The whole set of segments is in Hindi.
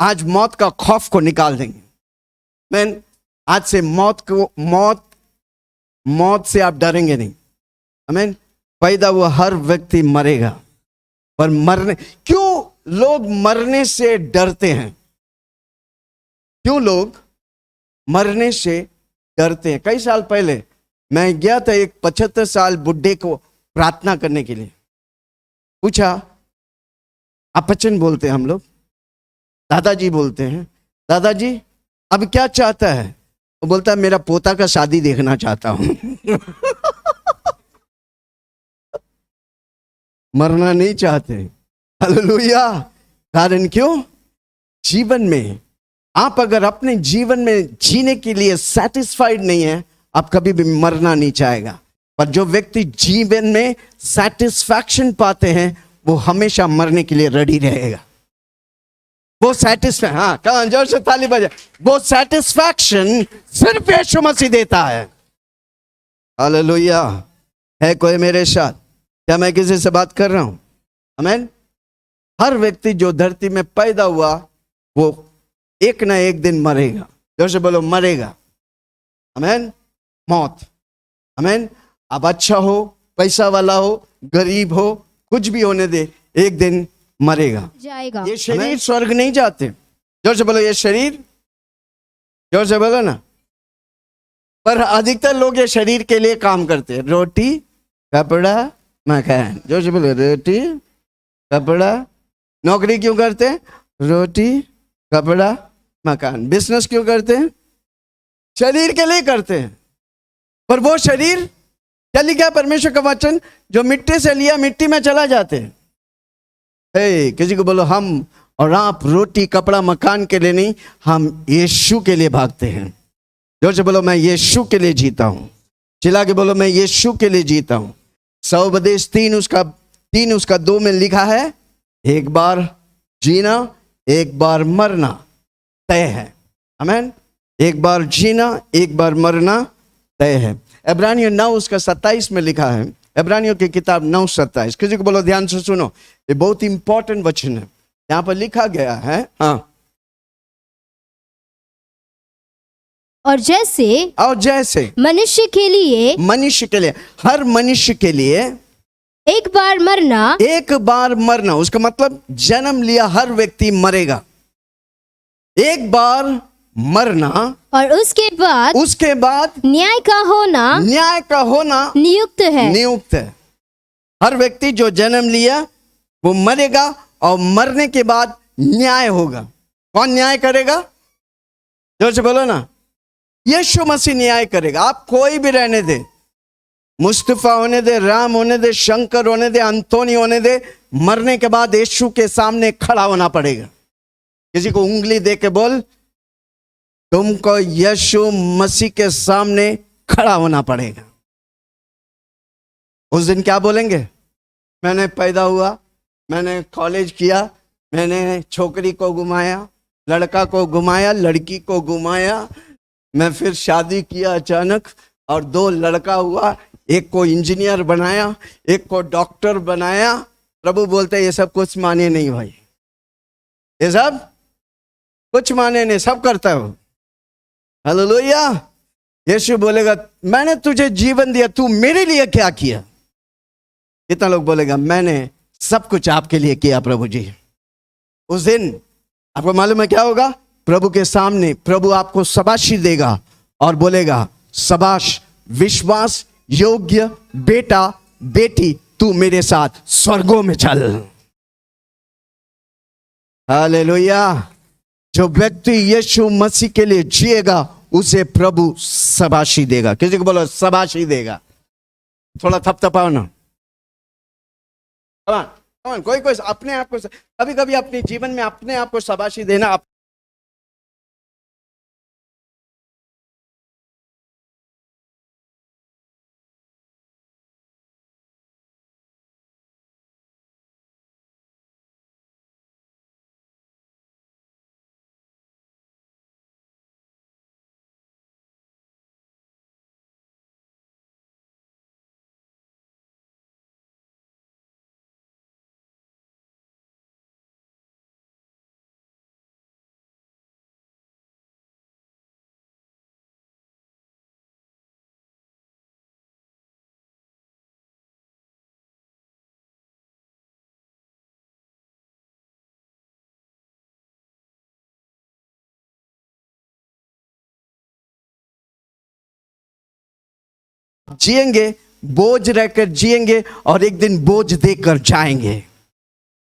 आज मौत का खौफ को निकाल देंगे। मैन, आज से मौत से आप डरेंगे नहीं। आमीन। पैदा हुआ हर व्यक्ति मरेगा, पर मरने, क्यों लोग मरने से डरते हैं? क्यों लोग मरने से डरते हैं? कई साल पहले मैं गया था एक 75 साल बुढ़े को प्रार्थना करने के लिए। पूछा, अपचन बोलते हैं हम लोग, दादाजी बोलते हैं, दादाजी अब क्या चाहता है? वो बोलता है मेरा पोता का शादी देखना चाहता हूं। मरना नहीं चाहते। हालेलुया। कारण क्यों? जीवन में आप अगर अपने जीवन में जीने के लिए सेटिस्फाइड नहीं है, आप कभी भी मरना नहीं चाहेगा। पर जो व्यक्ति जीवन में सेटिस्फैक्शन पाते हैं, वो हमेशा मरने के लिए रेडी रहेगा। वो सेटिस्फैक्शन, हाँ कहाँ, जोर से ताली बजा। वो सेटिस्फैक्शन सिर्फ यीशु मसीह देता है। हालेलुया। है कोई मेरे साथ? क्या मैं किसी से बात कर रहा हूं? आमीन। हर व्यक्ति जो धरती में पैदा हुआ, वो एक ना एक दिन मरेगा। जोर से बोलो, मरेगा। आमीन। मौत। आमीन। अब अच्छा हो, पैसा वाला हो, गरीब हो, कुछ भी होने दे, एक दिन मरेगा, जाएगा। ये शरीर स्वर्ग नहीं जाते। जोर से बोलो, ये शरीर, जोर से बोलो ना। पर अधिकतर लोग ये शरीर के लिए काम करते हैं। रोटी कपड़ा मकान। जोर से बोलो, रोटी कपड़ा। नौकरी क्यों करते हैं? रोटी कपड़ा मकान। बिजनेस क्यों करते हैं? शरीर के लिए करते हैं। पर वो शरीर क्या लिखा है परमेश्वर का वचन? जो मिट्टी से लिया मिट्टी में चला जाते हैं। किसी को बोलो, हम और आप रोटी कपड़ा मकान के लिए नहीं, हम यीशु के लिए भागते हैं। जोर से बोलो, मैं यीशु के लिए जीता हूं। चिल्ला के बोलो, मैं यीशु के लिए जीता हूं। सौपदेश 3:2 में लिखा है, एक बार जीना एक बार मरना तय है। आमीन। एक बार जीना एक बार मरना तय है। इब्रानियों 9:27 में लिखा है। इब्रानियों की किताब 9:27। किसी को बोलो, ध्यान से सुनो, ये बहुत इंपॉर्टेंट वचन है। यहां पर लिखा गया है, हाँ, और जैसे मनुष्य के लिए हर मनुष्य के लिए एक बार मरना, उसका मतलब जन्म लिया हर व्यक्ति मरेगा। एक बार मरना, और उसके बाद न्याय का होना नियुक्त है। हर व्यक्ति जो जन्म लिया वो मरेगा, और मरने के बाद न्याय होगा। कौन न्याय करेगा? जोर से बोलो ना। यीशु मसीह न्याय करेगा। आप कोई भी रहने दे, मुस्तफा होने दे, राम होने दे, शंकर होने दे, अंतोनी होने दे, मरने के बाद यीशु के सामने खड़ा होना पड़ेगा। किसी को उंगली दे के बोल, तुमको यीशु मसीह के सामने खड़ा होना पड़ेगा। उस दिन क्या बोलेंगे? मैंने पैदा हुआ, मैंने कॉलेज किया, मैंने छोकरी को घुमाया, लड़का को घुमाया, लड़की को घुमाया, मैं फिर शादी किया अचानक, और 2 लड़का हुआ, एक को इंजीनियर बनाया, एक को डॉक्टर बनाया। प्रभु बोलते हैं, ये सब कुछ माने नहीं भाई, ये सब कुछ माने नहीं, सब करता हो। हालेलुया। यीशु बोलेगा, मैंने तुझे जीवन दिया, तू मेरे लिए क्या किया? कितना लोग बोलेगा, मैंने सब कुछ आपके लिए किया प्रभु जी। उस दिन आपको मालूम है क्या होगा? प्रभु के सामने प्रभु आपको शाबाशी देगा और बोलेगा, शाबाश विश्वास योग्य बेटा बेटी, तू मेरे साथ स्वर्गों में चल। हालेलुया। जो व्यक्ति यीशु मसीह के लिए जिएगा, उसे प्रभु शाबाशी देगा। किसी को बोलो, शाबाशी देगा। थोड़ा थपथपाओ ना। कोई अपने आप को, कभी कभी अपने जीवन में अपने आप को शाबाशी देना। जिएंगे, बोझ रहकर जिएंगे और एक दिन बोझ देकर जाएंगे।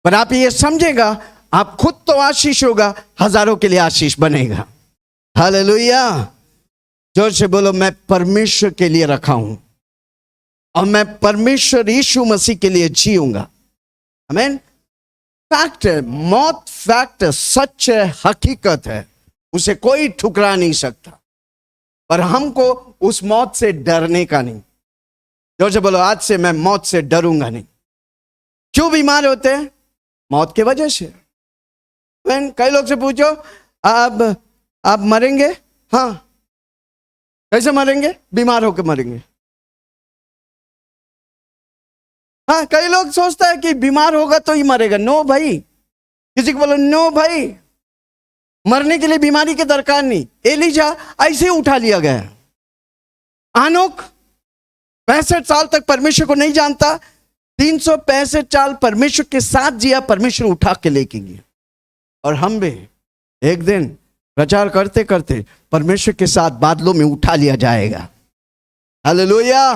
पर आप ये समझेगा, आप खुद तो आशीष होगा, हजारों के लिए आशीष बनेगा। हालेलुया। जोर से बोलो, मैं परमेश्वर के लिए रखा हूं और मैं परमेश्वर यीशु मसीह के लिए जीऊंगा। आमीन। फैक्ट है, मौत फैक्ट है, सच है, हकीकत है, उसे कोई ठुकरा नहीं सकता। पर हमको उस मौत से डरने का नहीं। जोर से बोलो, आज से मैं मौत से डरूंगा नहीं। क्यों बीमार होते हैं? मौत की वजह से। कई लोग से पूछो, आप मरेंगे? हाँ। कैसे मरेंगे? बीमार होकर मरेंगे। हाँ, कई लोग सोचता है कि बीमार होगा तो ही मरेगा। नो भाई, किसी को बोलो नो भाई, मरने के लिए बीमारी की दरकार नहीं। एलिजा ऐसे ही उठा लिया गया। आनोक 65 साल तक परमेश्वर को नहीं जानता, 365 साल परमेश्वर के साथ जिया, परमेश्वर उठा के लेके गया। और हम भी एक दिन प्रचार करते करते परमेश्वर के साथ बादलों में उठा लिया जाएगा। हालेलुया।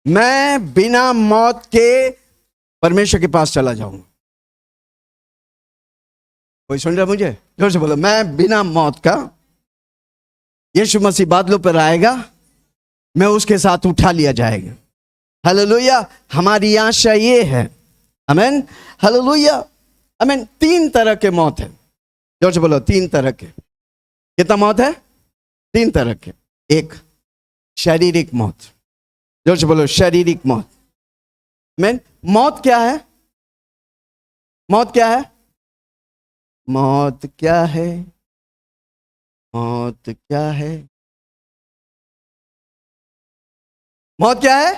मैं बिना मौत के परमेश्वर के पास चला जाऊंगा। कोई सुन रहा मुझे? जोर से बोलो, मैं बिना मौत का, यीशु मसीह बादलों पर आएगा, मैं उसके साथ उठा लिया जाएगा। हालेलुया। हमारी आशा ये है। आमीन। हालेलुया। आमीन। 3 तरह के मौत है। जोर से बोलो, 3 तरह के। कितना मौत है? 3 तरह के। एक, शारीरिक मौत। जोर से बोलो, शारीरिक मौत। आमीन। मौत क्या है? मौत क्या है? मौत क्या है? मौत क्या है? मौत क्या है?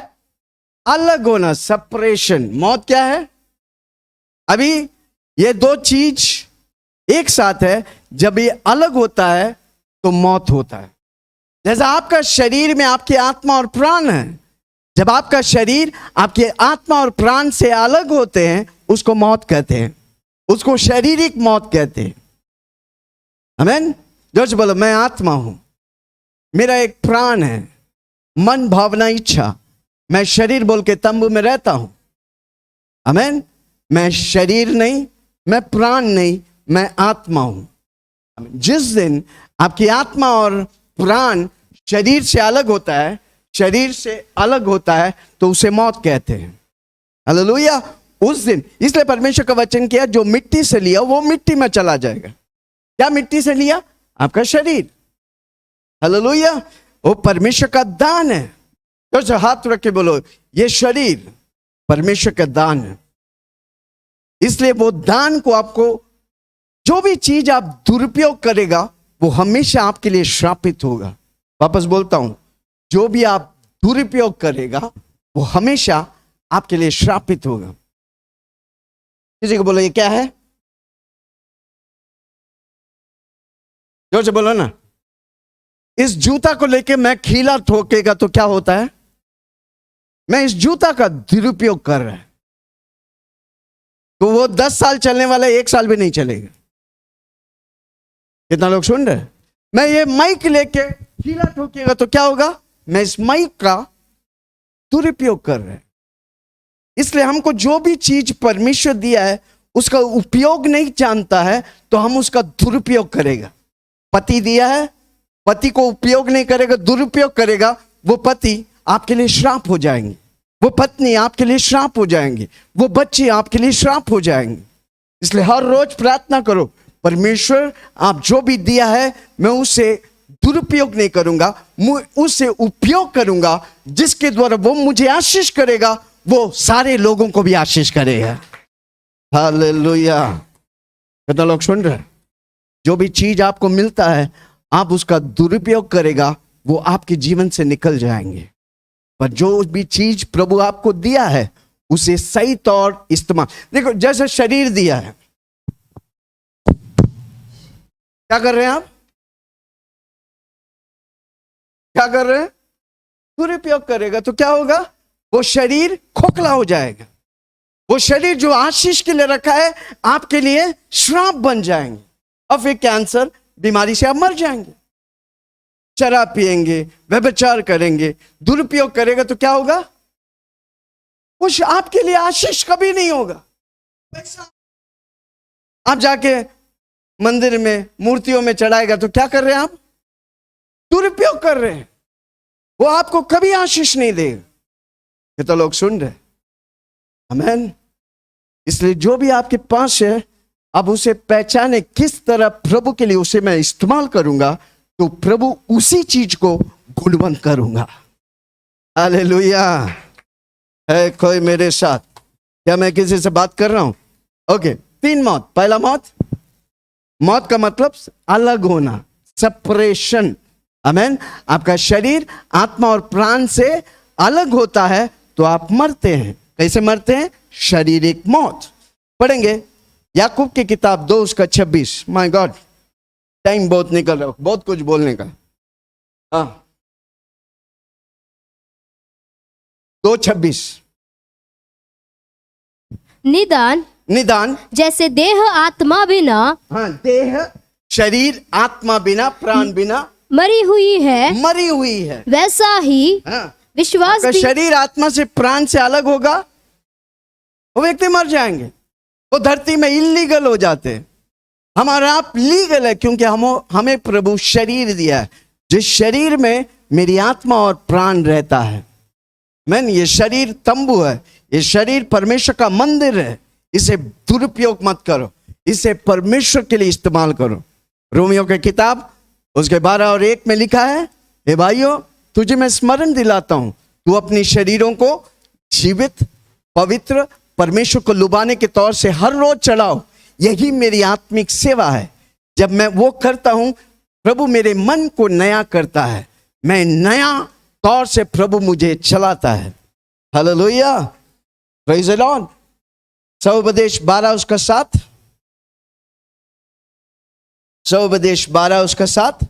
अलग होना, सेपरेशन। मौत क्या है? अभी ये 2 चीज एक साथ है। जब ये अलग होता है तो मौत होता है। जैसा आपका शरीर में आपकी आत्मा और प्राण है, जब आपका शरीर आपके आत्मा और प्राण से अलग होते हैं, उसको मौत कहते हैं, उसको शारीरिक मौत कहते हैं। आमीन। जोर से बोलो, मैं आत्मा हूं, मेरा एक प्राण है, मन, भावना, इच्छा। मैं शरीर बोल के तंबू में रहता हूं। आमीन। मैं शरीर नहीं, मैं प्राण नहीं, मैं आत्मा हूं। जिस दिन आपकी आत्मा और प्राण शरीर से अलग होता है, शरीर से अलग होता है, तो उसे मौत कहते हैं। हालेलुया। उस दिन, इसलिए परमेश्वर का वचन किया, जो मिट्टी से लिया वो मिट्टी में चला जाएगा। क्या मिट्टी से लिया? आपका शरीर। हालेलुया। वो परमेश्वर का दान है। तो हाथ रख के बोलो, ये शरीर परमेश्वर का दान है। इसलिए वो दान को, आपको जो भी चीज आप दुरुपयोग करेगा, वो हमेशा आपके लिए श्रापित होगा। वापस बोलता हूं, जो भी आप दुरुपयोग करेगा वो हमेशा आपके लिए श्रापित होगा। किसी को बोलो, ये क्या है? जोर से बोलो ना। इस जूता को लेके मैं खीला ठोकेगा तो क्या होता है? मैं इस जूता का दुरुपयोग कर रहा है, तो वो 10 साल चलने वाला 1 साल भी नहीं चलेगा। कितना लोग सुन रहे? मैं ये माइक लेके खीला ठोकेगा तो क्या होगा? मैं इस माइक का दुरुपयोग कर रहा है। इसलिए हमको जो भी चीज परमेश्वर दिया है उसका उपयोग नहीं जानता है तो हम उसका दुरुपयोग करेगा। पति दिया है, पति को उपयोग नहीं करेगा, दुरुपयोग करेगा, वो पति आपके लिए श्राप हो जाएंगे, वो पत्नी आपके लिए श्राप हो जाएंगे, वो बच्चे आपके लिए श्राप हो जाएंगे। इसलिए हर रोज प्रार्थना करो, परमेश्वर आप जो भी दिया है मैं उसे दुरुपयोग नहीं करूंगा, उसे उपयोग करूंगा, जिसके द्वारा वो मुझे आशीष करेगा, वो सारे लोगों को भी आशीष करेगा। हालेलुया। कितना लोग सुन रहे? जो भी चीज आपको मिलता है आप उसका दुरुपयोग करेगा, वो आपके जीवन से निकल जाएंगे। पर जो भी चीज प्रभु आपको दिया है उसे सही तौर इस्तेमाल। देखो, जैसे शरीर दिया है, क्या कर रहे हैं आप? क्या कर रहे हैं? दुरुपयोग करेगा तो क्या होगा? वो शरीर खोखला हो जाएगा। वो शरीर जो आशीष के लिए रखा है आपके लिए श्राप बन जाएंगे और फिर कैंसर बीमारी से आप मर जाएंगे। शराब पिएंगे, व्यभिचार करेंगे, दुरुपयोग करेगा तो क्या होगा? कुछ आपके लिए आशीष कभी नहीं होगा। आप जाके मंदिर में मूर्तियों में चढ़ाएगा तो क्या कर रहे हैं आप? दुरुपयोग कर रहे हैं। वो आपको कभी आशीष नहीं देगा। ये तो लोग सुन रहे। आमीन। इसलिए जो भी आपके पास है, अब उसे पहचाने किस तरह प्रभु के लिए उसे मैं इस्तेमाल करूंगा, तो प्रभु उसी चीज को गुणवंत करूंगा। हालेलुया। है कोई मेरे साथ? क्या मैं किसी से बात कर रहा हूं? ओके। 3 मौत। पहला मौत, मौत का मतलब अलग होना, सेपरेशन। आमीन। आपका शरीर आत्मा और प्राण से अलग होता है तो आप मरते हैं। कैसे मरते हैं? शारीरिक मौत। पढ़ेंगे याकूब की किताब 2:26। माय गॉड, टाइम बहुत निकल रहा है, बहुत कुछ बोलने का। 2:26। निदान जैसे देह आत्मा बिना, हाँ, देह शरीर आत्मा बिना प्राण बिना मरी हुई है, वैसा ही हाँ, विश्वास भी। शरीर आत्मा से प्राण से अलग होगा, वो व्यक्ति मर जाएंगे। वो धरती में इलीगल हो जाते हैं। हमारा आप लीगल है क्योंकि हमें प्रभु शरीर दिया है, जिस शरीर में मेरी आत्मा और प्राण रहता है। मैन, ये शरीर तंबू है, ये शरीर परमेश्वर का मंदिर है। इसे दुरुपयोग मत करो, इसे परमेश्वर के लिए इस्तेमाल करो। रोमियो की किताब उसके 12 और 1 में लिखा है, हे भाइयों, तुझे मैं स्मरण दिलाता हूं, तू अपनी शरीरों को जीवित, पवित्र, परमेश्वर को लुभाने के तौर से हर रोज चढ़ाओ। यही मेरी आत्मिक सेवा है। जब मैं वो करता हूं, प्रभु मेरे मन को नया करता है। मैं नया तौर से प्रभु मुझे चलाता है। Hallelujah, praise the Lord. सौपदेश 12:7। सौपदेश 12:7।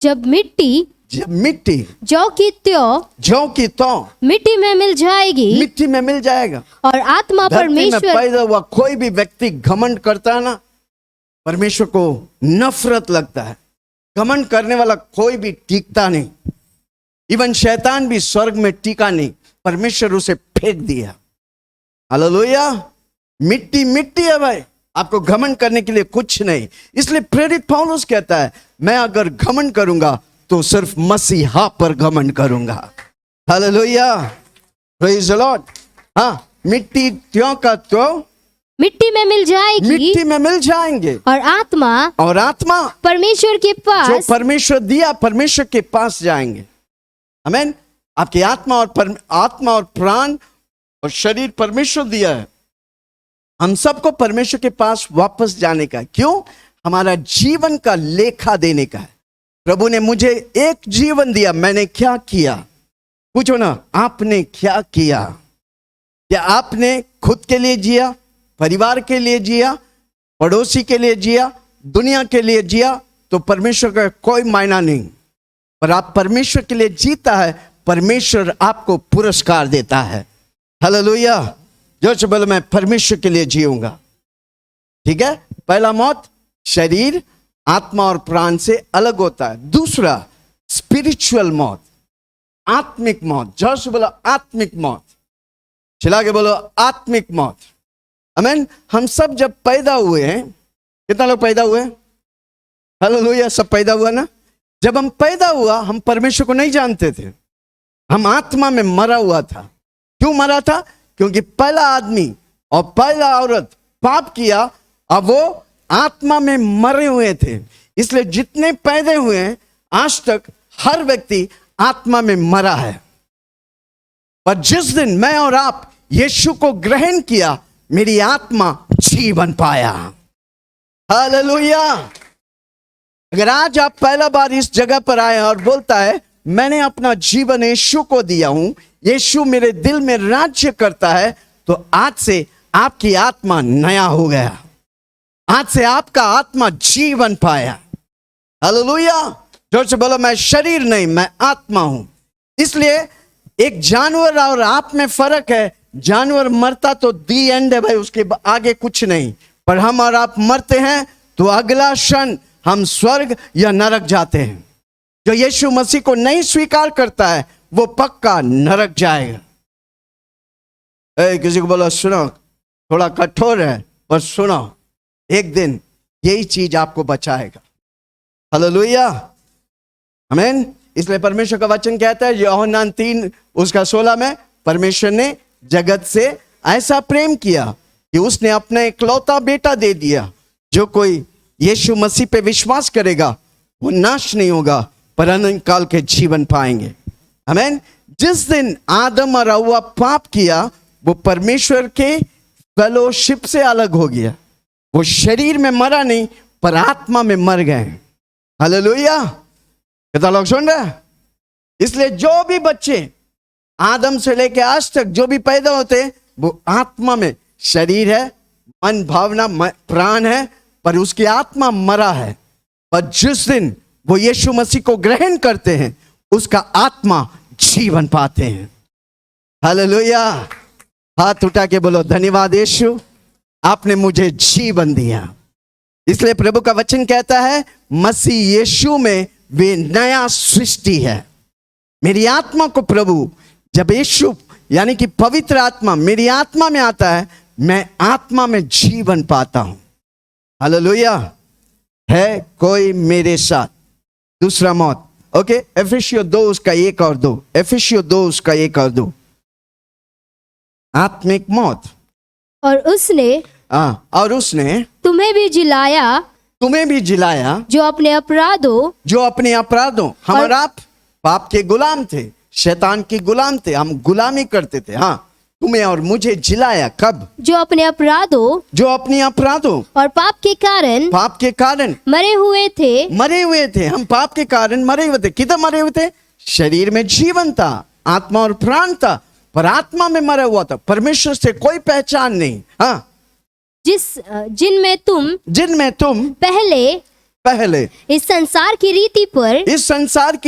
जब मिट्टी जौ की त्यों मिट्टी में मिल जाएगा, और आत्मा परमेश्वर। पैदा हुआ कोई भी व्यक्ति घमंड करता है ना, परमेश्वर को नफरत लगता है। घमंड करने वाला कोई भी टिकता नहीं। इवन शैतान भी स्वर्ग में टिका नहीं, परमेश्वर उसे फेंक दिया। हालेलुया। मिट्टी है भाई, आपको घमंड करने के लिए कुछ नहीं। इसलिए प्रेरित पौलुस कहता है, मैं अगर घमंड करूंगा तो सिर्फ मसीहा पर घमंड करूंगा। Hallelujah, praise the Lord. हाँ, मिट्टी त्यों का त्यों मिट्टी में मिल जाएंगे, और आत्मा परमेश्वर के पास, जो परमेश्वर दिया, परमेश्वर के पास जाएंगे। आमीन। आपकी आत्मा और प्राण और शरीर परमेश्वर दिया है। हम सबको परमेश्वर के पास वापस जाने का है। क्यों? हमारा जीवन का लेखा देने का है। प्रभु ने मुझे एक जीवन दिया, मैंने क्या किया? पूछो ना, आपने क्या किया? क्या आपने खुद के लिए जिया, परिवार के लिए जिया, पड़ोसी के लिए जिया, दुनिया के लिए जिया? तो परमेश्वर का कोई मायना नहीं। पर आप परमेश्वर के लिए जीता है, परमेश्वर आपको पुरस्कार देता है। हालेलुया। जो बोले मैं परमेश्वर के लिए जीऊंगा। ठीक है। पहला मौत, शरीर आत्मा और प्राण से अलग होता है। दूसरा, स्पिरिचुअल मौत, आत्मिक मौत। जोर से बोलो आत्मिक मौत। चिल्ला के बोलो आत्मिक मौत। आमीन। हम सब जब पैदा हुए हैं, कितना लोग पैदा हुए? हालेलुया, सब पैदा हुआ ना। जब हम पैदा हुआ, हम परमेश्वर को नहीं जानते थे। हम आत्मा में मरा हुआ था। क्यों मरा था? क्योंकि पहला आदमी और पहला औरत पाप किया, अब वो आत्मा में मरे हुए थे। इसलिए जितने पैदा हुए हैं आज तक, हर व्यक्ति आत्मा में मरा है। पर जिस दिन मैं और आप यीशु को ग्रहण किया, मेरी आत्मा जीवन पाया। हालेलुया। अगर आज आप पहला बार इस जगह पर आए और बोलता है, मैंने अपना जीवन यीशु को दिया हूं, यीशु मेरे दिल में राज्य करता है, तो आज से आपकी आत्मा नया हो गया। आज से आपका आत्मा जीवन पाया। हालेलुया। जोर से बोलो, मैं शरीर नहीं, मैं आत्मा हूं। इसलिए एक जानवर और आप में फर्क है। जानवर मरता तो दी एंड है भाई, उसके आगे कुछ नहीं। पर हम और आप मरते हैं तो अगला क्षण हम स्वर्ग या नरक जाते हैं। जो यीशु मसीह को नहीं स्वीकार करता है वो पक्का नरक जाएगा। किसी को बोलो सुनो, थोड़ा कठोर है पर सुनो, एक दिन यही चीज आपको बचाएगा। हालेलुया, आमीन। इसलिए परमेश्वर का वचन कहता है यूहन्ना 3:16 में, परमेश्वर ने जगत से ऐसा प्रेम किया कि उसने अपना इकलौता बेटा दे दिया, जो कोई यीशु मसीह पे विश्वास करेगा वो नाश नहीं होगा पर अनंत काल के जीवन पाएंगे। आमीन। जिस दिन आदम और हव्वा पाप किया वो परमेश्वर के फेलोशिप से अलग हो गया। वो शरीर में मरा नहीं पर आत्मा में मर गए। हालेलुया, कितना लोग सुन रहे हैं? इसलिए जो भी बच्चे आदम से लेके आज तक जो भी पैदा होते वो आत्मा में, शरीर है, मन, भावना, प्राण है, पर उसकी आत्मा मरा है। पर जिस दिन वो यीशु मसीह को ग्रहण करते हैं उसका आत्मा जीवन पाते हैं। हालेलुया, हाथ उठा के बोलो धन्यवाद यीशु, आपने मुझे जीवन दिया। इसलिए प्रभु का वचन कहता है मसीह यीशु में वे नया सृष्टि है। मेरी आत्मा को प्रभु, जब यीशु यानी कि पवित्र आत्मा मेरी आत्मा में आता है, मैं आत्मा में जीवन पाता हूं। हालेलुया, है कोई मेरे साथ? दूसरा मौत, ओके, एफिसियो 2:1-2, एफिसियो 2:1-2, आत्मिक मौत। और उसने तुम्हें भी जिलाया जो अपने अपराधों, हम और आप पाप के गुलाम थे, शैतान के गुलाम थे, हम गुलामी करते थे। हाँ, तुम्हें और मुझे जिलाया कब? जो अपने अपराधों और पाप के कारण मरे हुए थे। हम पाप के कारण मरे हुए थे। किधर मरे हुए थे? शरीर में जीवन था, आत्मा और प्राण था, पर आत्मा में मरा हुआ था। परमेश्वर से कोई पहचान नहीं। हाँ, जिनमें तुम पहले इस संसार की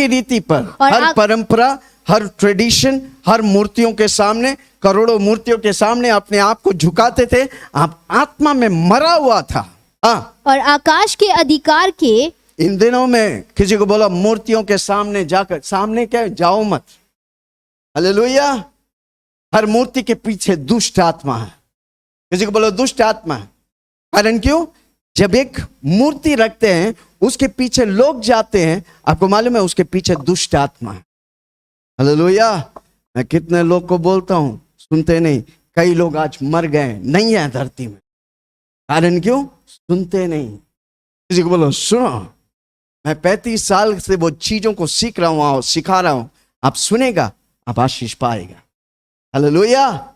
रीति पर और हर परंपरा, हर ट्रेडिशन, हर मूर्तियों के सामने, करोड़ों मूर्तियों के सामने अपने आप को झुकाते थे। आप आत्मा में मरा हुआ था। हाँ, और आकाश के अधिकार के, इन दिनों में किसी को बोला मूर्तियों के सामने जाकर, सामने क्या जाओ मत। हालेलुया, हर मूर्ति के पीछे दुष्ट आत्मा है। किसी को बोलो दुष्ट आत्मा है। कारण क्यों? जब एक मूर्ति रखते हैं उसके पीछे लोग जाते हैं, आपको मालूम है उसके पीछे दुष्ट आत्मा है। हालेलुया, मैं कितने लोग को बोलता हूं, सुनते नहीं। कई लोग आज मर गए, नहीं है धरती में। कारण क्यों? सुनते नहीं। किसी को बोलो सुनो, मैं 35 साल से वो चीजों को सीख रहा हूं, सिखा रहा हूं। आप सुनेगा, आप आशीष पाएगा। हालेलुया।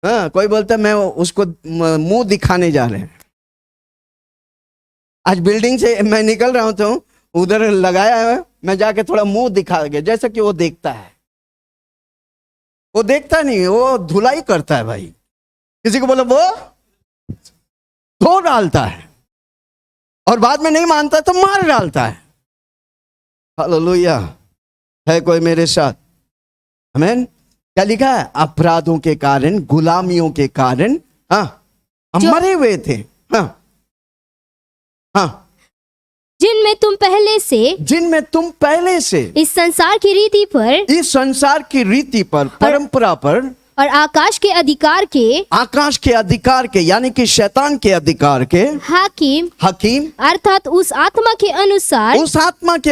हाँ, कोई बोलता है मैं उसको मुंह दिखाने जा रहे हैं। आज बिल्डिंग से मैं निकल रहा हूं तो उधर लगाया है, मैं जाके थोड़ा मुंह दिखा गया, जैसा कि वो देखता है। वो देखता नहीं, वो धुलाई करता है भाई। किसी को बोलो वो धो डालता है और बाद में नहीं मानता तो मार डालता है। हालेलुया, है कोई मेरे साथ? आमीन। क्या लिखा है? अपराधों के कारण, गुलामियों के कारण, हाँ, हम मरे हुए थे। हाँ, हाँ, जिनमें तुम पहले से इस संसार की रीति पर, परंपरा पर और आकाश के अधिकार के यानी कि शैतान के अधिकार के हाकिम अर्थात उस आत्मा के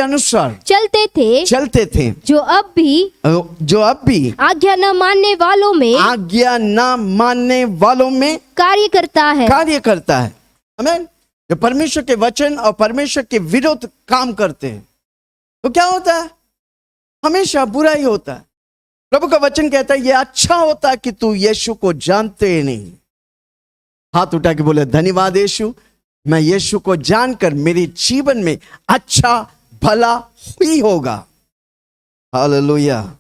अनुसार चलते थे, जो अब भी आज्ञा न मानने वालों में कार्य करता है। आमीन। जो परमेश्वर के वचन और परमेश्वर के विरुद्ध काम करते हैं तो क्या होता है? हमेशा बुरा ही होता है। प्रभु का वचन कहता है ये अच्छा होता है कि तू यीशु को जानते ही नहीं। हाथ उठा के बोले धन्यवाद यीशु, मैं यीशु को जानकर मेरे जीवन में अच्छा भला ही होगा। हालेलुया।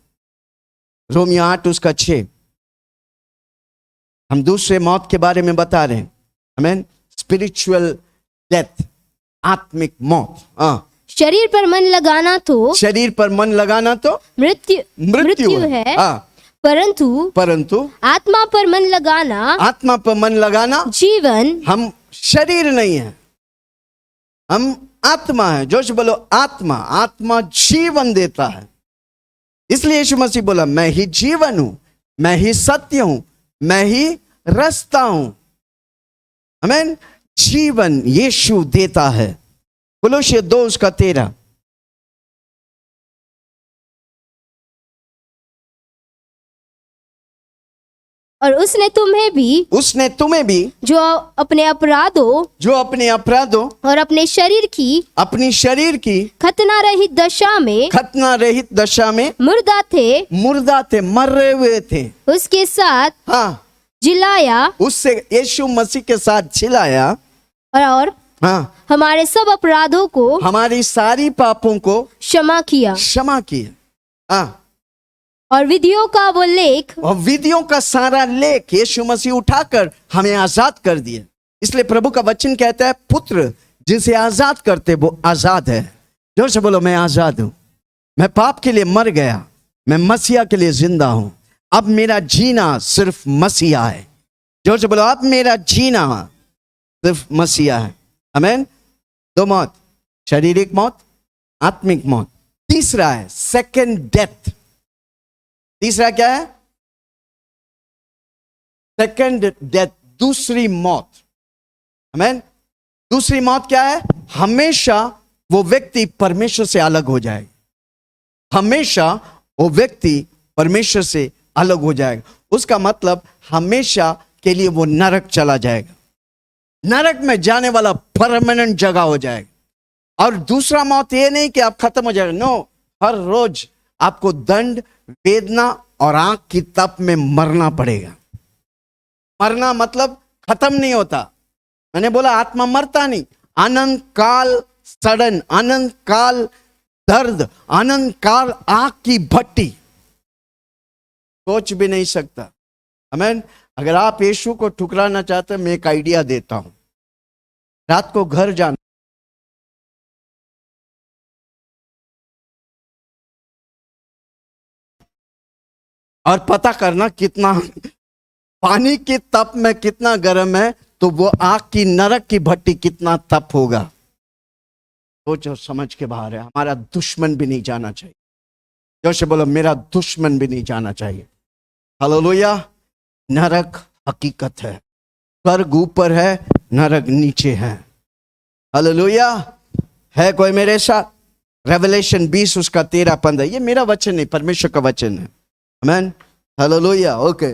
रोमियो 8:6 हम दूसरे मौत के बारे में बता रहे हैं। आमीन। स्पिरिचुअल डेथ, आत्मिक मौत। शरीर पर मन लगाना तो मृत्यु है। परंतु आत्मा पर मन लगाना जीवन। हम शरीर नहीं है, हम आत्मा है। जोर से बोलो आत्मा। आत्मा जीवन देता है, इसलिए यीशु मसीह बोला मैं ही जीवन हूं, मैं ही सत्य हूं, मैं ही रास्ता हूं। आमीन। जीवन यीशु देता है। कोलोसियर 2:13। और उसने तुम्हें भी जो अपने अपराधों और अपने शरीर की खतना रहित दशा में मुर्दा थे, मरे हुए थे, उसके साथ हाँ जिलाया, उससे यीशु मसीह के साथ जिलाया, और हाँ हमारे सब अपराधों को, हमारी सारी पापों को क्षमा किया, हाँ। और विधियों का वो लेख, और विधियों का सारा लेख यीशु मसीह उठाकर हमें आजाद कर दिया। इसलिए प्रभु का वचन कहता है पुत्र जिसे आजाद करते वो आजाद है। जोर से बोलो मैं आजाद हूं, मैं पाप के लिए मर गया, मैं मसीहा के लिए जिंदा हूं, अब मेरा जीना सिर्फ मसीहा है। जोर से बोलो अब मेरा जीना सिर्फ मसीहा है। आमीन। 2 मौत, शारीरिक मौत, आत्मिक मौत। तीसरा है सेकंड डेथ। तीसरा क्या है? सेकंड डेथ, दूसरी मौत। आमीन। दूसरी मौत क्या है? हमेशा वो व्यक्ति परमेश्वर से अलग हो जाएगा। हमेशा वो व्यक्ति परमेश्वर से अलग हो जाएगा। उसका मतलब हमेशा के लिए वो नरक चला जाएगा, नरक में जाने वाला परमानेंट जगह हो जाएगा। और दूसरा मौत ये नहीं कि आप खत्म हो जाएगा, नो, हर रोज आपको दंड, वेदना और आंख की तप में मरना पड़ेगा। मरना मतलब खत्म नहीं होता। मैंने बोला आत्मा मरता नहीं। अनंत काल सड़न, अनंत काल दर्द, अनंत काल आंख की भट्टी, सोच भी नहीं सकता। आमीन। अगर आप यीशु को ठुकराना चाहते हैं, मैं एक आइडिया देता हूं। रात को घर जाना, और पता करना कितना पानी की तप में कितना गर्म है, तो वो आग की नरक की भट्टी कितना तप होगा। सोचो, समझ के बाहर है। हमारा दुश्मन भी नहीं जाना चाहिए। जोर बोलो मेरा दुश्मन भी नहीं जाना चाहिए। हालेलुया। नरक हकीकत है, स्वर्ग ऊपर है, नरक नीचे है। हालेलुया। है कोई मेरे साथ? रेवलेशन 20 उसका 13-15। ये मेरा वचन नहीं, परमेश्वर का वचन है। आमीन। हालेलुया। ओके।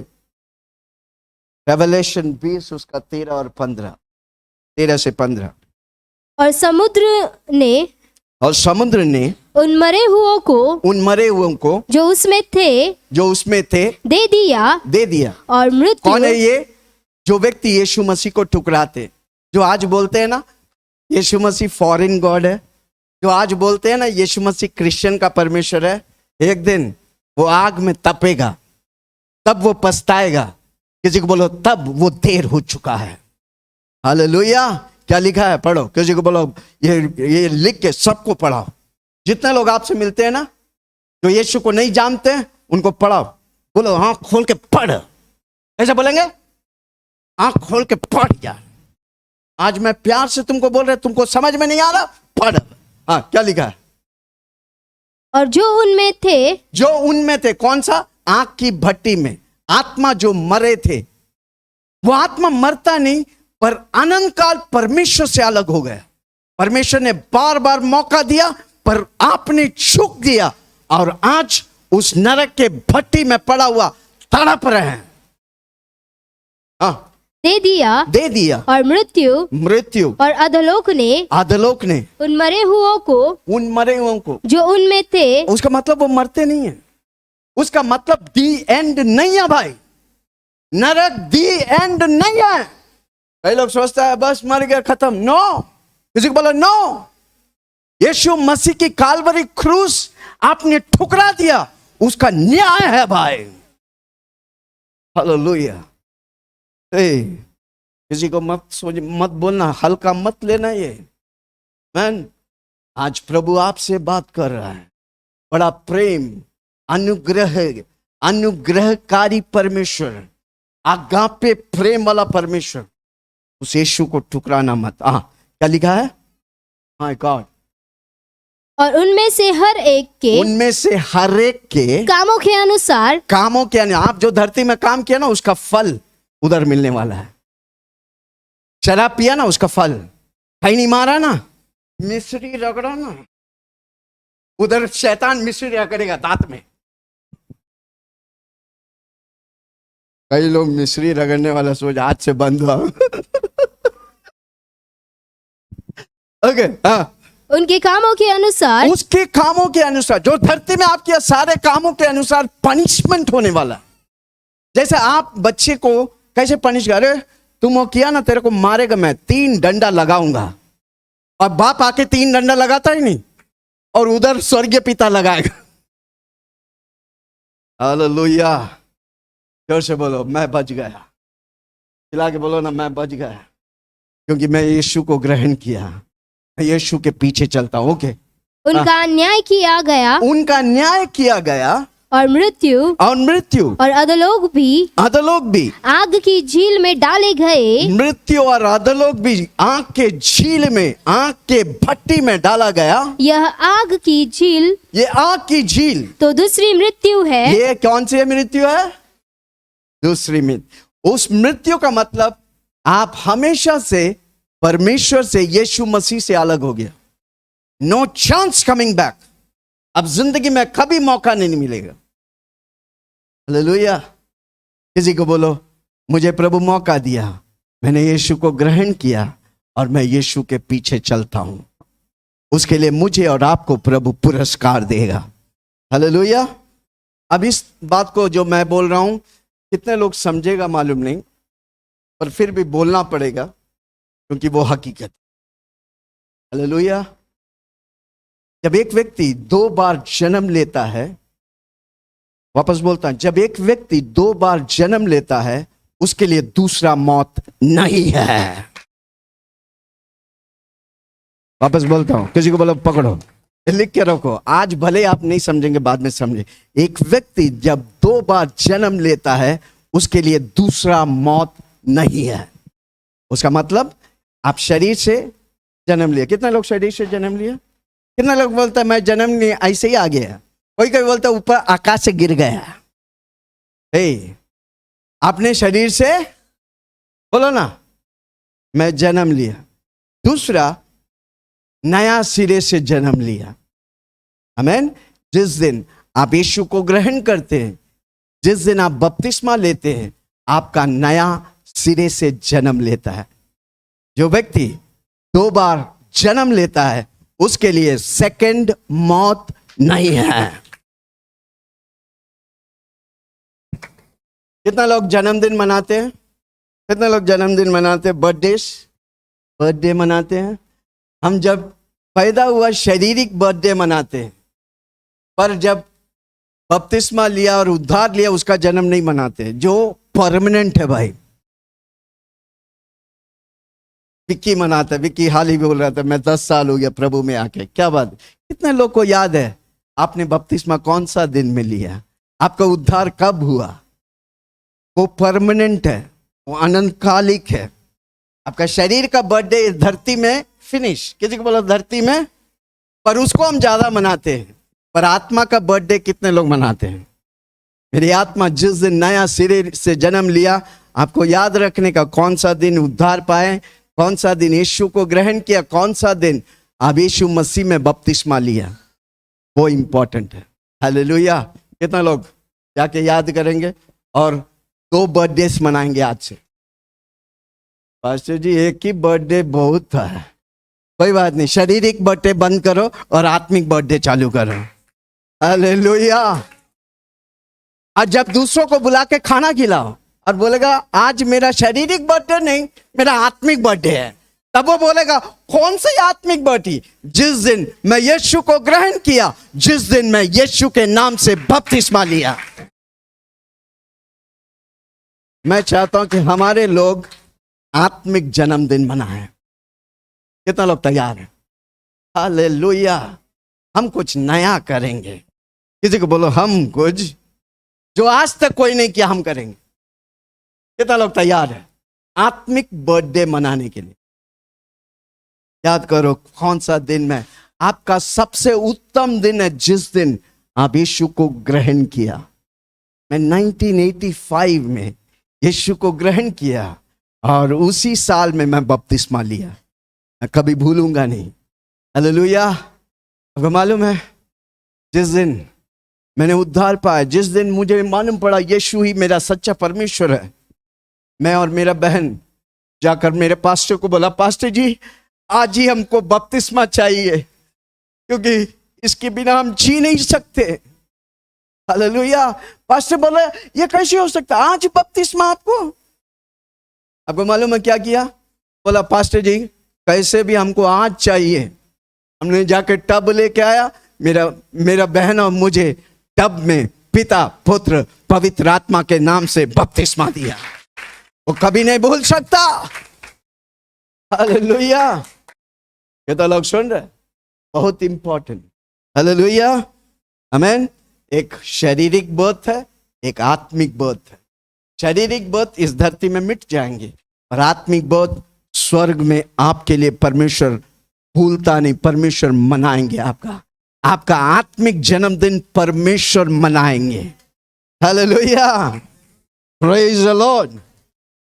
रेवलेशन 20 उसका 13 और 15, 13 से 15। और समुद्र ने उन मरे हुओं को जो उसमें थे दे दिया। और मृत्यु। कौन है ये? जो व्यक्ति यीशु मसीह को ठुकराते, जो आज बोलते हैं ना यीशु मसीह फॉरेन गॉड है, जो आज बोलते हैं ना यीशु मसीह क्रिश्चियन का परमेश्वर है, एक दिन वो आग में तपेगा, तब वो पछताएगा। किसी को बोलो तब वो देर हो चुका है। हालेलुया। क्या लिखा है? पढ़ो। किसी को बोलो ये लिख के सबको पढ़ाओ। जितने लोग आपसे मिलते हैं ना, जो यीशु को नहीं जानते हैं, उनको पढ़ाओ। बोलो आंख खोल के पढ़। ऐसा बोलेंगे, आंख खोल के पढ़ यार। आज मैं प्यार से तुमको बोल रहा, तुमको समझ में नहीं आ रहा, पढ़। हाँ, क्या लिखा है? और जो उनमें थे, कौन सा? आंख की भट्टी में आत्मा जो मरे थे, वो आत्मा मरता नहीं, पर अनंत काल परमेश्वर से अलग हो गया। परमेश्वर ने बार बार मौका दिया, पर आपने चूक दिया, और आज उस नरक के भट्टी में पड़ा हुआ तड़प रहे हैं। हाँ, दे दिया। और मृत्यु और अधोलोक ने उन मरे हुओं को जो उनमें थे। उसका मतलब वो मरते नहीं है। उसका मतलब दी एंड नहीं है भाई। नरक दी एंड नहीं है। कई लोग सोचता है बस मर गया खत्म। नो। किसी को बोला नो। यीशु मसीह की काल्वरी क्रूस आपने ठुकरा दिया, उसका न्याय है भाई। हालेलुया। किसी को मत बोलना, हल्का मत लेना ये। मैन, आज प्रभु आपसे बात कर रहा है। बड़ा प्रेम, अनुग्रहकारी परमेश्वर, आगापे प्रेम वाला परमेश्वर। उस यीशु को ठुकराना मत। क्या लिखा है? माय गॉड, और उनमें से हर एक के कामों के अनुसार आप जो धरती में काम किया ना उसका फल उधर मिलने वाला है। शराब पिया ना उसका फल, खैनी मारा ना, मिश्री रगड़ा ना, उधर शैतान मिश्री रगड़ेगा दांत में। कई लोग मिश्री रगड़ने वाला सोच आज से बंद हुआ। ओके, हाँ, उनके कामों के अनुसार, उसके कामों के अनुसार, जो धरती में आपके सारे कामों के अनुसार पनिशमेंट होने वाला। जैसे आप बच्चे को कैसे पनिश करे, तुम वो किया ना तेरे को मारेगा, मैं 3 डंडा लगाऊंगा, और बाप आके 3 डंडा लगाता ही नहीं, और उधर स्वर्गीय पिता लगाएगा। हालेलुया, जोर से बोलो मैं बच गया, चिल्ला के बोलो ना मैं बच गया, क्योंकि मैं यीशु को ग्रहण किया, मैं यीशु के पीछे चलता हूं। ओके, उनका न्याय किया गया, उनका न्याय किया गया, और मृत्यु और अधोलोक भी आग की झील में डाले गए। मृत्यु और अधोलोक भी आग के झील में, आग के भट्टी में डाला गया। यह आग की झील, ये आग की झील तो दूसरी मृत्यु है। ये कौन सी मृत्यु है? दूसरी मृत्यु। उस मृत्यु का मतलब आप हमेशा से परमेश्वर से, यीशु मसीह से अलग हो गया। No chance coming back. अब जिंदगी में कभी मौका नहीं मिलेगा। हालेलुया। किसी को बोलो मुझे प्रभु मौका दिया, मैंने यीशु को ग्रहण किया और मैं यीशु के पीछे चलता हूं, उसके लिए मुझे और आपको प्रभु पुरस्कार देगा। हालेलुया। अब इस बात को जो मैं बोल रहा हूं कितने लोग समझेगा मालूम नहीं, पर फिर भी बोलना पड़ेगा क्योंकि वो हकीकत। हालेलुया। जब एक व्यक्ति 2 बार जन्म लेता है, वापस बोलता हूं, जब एक व्यक्ति 2 बार जन्म लेता है उसके लिए दूसरा मौत नहीं है। वापस बोलता हूं, किसी को बोलो पकड़ो, लिख के रखो, आज भले आप नहीं समझेंगे बाद में समझे। एक व्यक्ति जब 2 बार जन्म लेता है उसके लिए दूसरा मौत नहीं है। उसका मतलब आप शरीर से जन्म लिया। कितने लोग शरीर से जन्म लिया? कितने लोग बोलता है मैं जन्म नहीं ऐसे ही आ गया? कोई कोई बोलता है ऊपर आकाश से गिर गया। आपने शरीर से बोलो ना मैं जन्म लिया। दूसरा नया सिरे से जन्म लिया। आमीन। जिस दिन आप यीशु को ग्रहण करते हैं, जिस दिन आप बपतिस्मा लेते हैं, आपका नया सिरे से जन्म लेता है। जो व्यक्ति 2 बार जन्म लेता है उसके लिए सेकंड मौत नहीं है। कितना लोग जन्मदिन मनाते हैं? कितने लोग जन्मदिन मनाते हैं? बर्थडे मनाते हैं। हम जब पैदा हुआ शारीरिक बर्थडे मनाते हैं, पर जब बपतिस्मा लिया और उद्धार लिया उसका जन्म नहीं मनाते, जो परमानेंट है। भाई विक्की मनाता है। विक्की हाल ही बोल रहा था मैं 10 साल हो गया प्रभु में आके। क्या बात। कितने लोग को याद है आपने बपतिस्मा कौन सा दिन में लिया, आपका उद्धार कब हुआ? वो परमानेंट है, वो अनंतकालिक है। आपका शरीर का बर्थडे इस धरती में फिनिश। किसी को बोला धरती में, पर उसको हम ज्यादा मनाते हैं। पर आत्मा का बर्थडे कितने लोग मनाते हैं? मेरी आत्मा जिस दिन नया सिरे से जन्म लिया, आपको याद रखने का कौन सा दिन उद्धार पाए, कौन सा दिन यीशु को ग्रहण किया, कौन सा दिन आप यीशु मसीह में बपतिस्मा लिया, वो इंपॉर्टेंट है। हालेलुया। कितना लोग जाके याद करेंगे और 2 बर्थडेस मनाएंगे आज से? पास्टर जी एक ही बर्थडे बहुत था। कोई बात नहीं, शारीरिक बर्थडे बंद करो और आत्मिक बर्थडे चालू करो। हालेलुया। और जब दूसरों को बुला के खाना खिलाओ और बोलेगा आज मेरा शारीरिक बर्थडे नहीं, मेरा आत्मिक बर्थडे है, तब वो बोलेगा कौन सी आत्मिक बर्थडे? जिस दिन मैं यीशु को ग्रहण किया, जिस दिन मैं यीशु के नाम से बपतिस्मा लिया। मैं चाहता हूं कि हमारे लोग आत्मिक जन्मदिन मनाएं। कितना लोग तैयार हैं? हालेलुया। हम कुछ नया करेंगे। किसी को बोलो हम कुछ जो आज तक कोई नहीं किया हम करेंगे। कितना लोग तैयार है आत्मिक बर्थडे मनाने के लिए? याद करो कौन सा दिन है आपका सबसे उत्तम दिन है, जिस दिन आप यीशु को ग्रहण किया। मैं 1985 में यीशु को ग्रहण किया और उसी साल में मैं बपतिस्मा लिया, मैं कभी भूलूंगा नहीं। हालेलुया। आपको मालूम है जिस दिन मैंने उद्धार पाया, जिस दिन मुझे मालूम पड़ा यीशु ही मेरा सच्चा परमेश्वर है, मैं और मेरा बहन जाकर मेरे पास्टर को बोला, पास्टर जी आज ही हमको बपतिस्मा चाहिए, क्योंकि इसके बिना हम जी नहीं सकते। हालेलुया। पास्टर बोला ये कैसे हो सकता, आज बपतिस्मा आपको? आपको मालूम है क्या किया? बोला पास्टर जी कैसे भी हमको आज चाहिए। हमने जाकर टब लेके आया, मेरा बहन और मुझे टब में पिता पुत्र पवित्र आत्मा के नाम से बपतिस्मा दिया। वो कभी नहीं भूल सकता। हालेलुया। ये तो लोग सुन रहे, बहुत इंपॉर्टेंट। हालेलुया। आमीन। एक शारीरिक बर्थ है, एक आत्मिक बर्थ है। शारीरिक बर्थ इस धरती में मिट जाएंगे, और आत्मिक बर्थ स्वर्ग में आपके लिए परमेश्वर भूलता नहीं, परमेश्वर मनाएंगे आपका आत्मिक जन्मदिन परमेश्वर मनाएंगे। हालेलुया। Praise the Lord.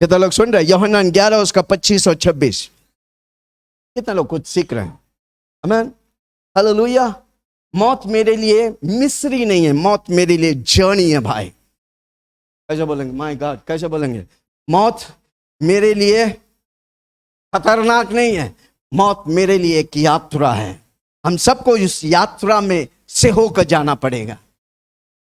कितना लोग सुन रहे हैं? यूहन्ना 11 उसका 25 और 26। कितना लोग कुछ सीख रहे हैं? आमीन। हालेलुया। मौत मेरे लिए मिस्री नहीं है, मौत मेरे लिए जर्नी है भाई। कैसे बोलेंगे? माय गॉड, कैसे बोलेंगे? मौत मेरे लिए खतरनाक नहीं है, मौत मेरे लिए एक यात्रा है। हम सबको इस यात्रा में से होकर जाना पड़ेगा,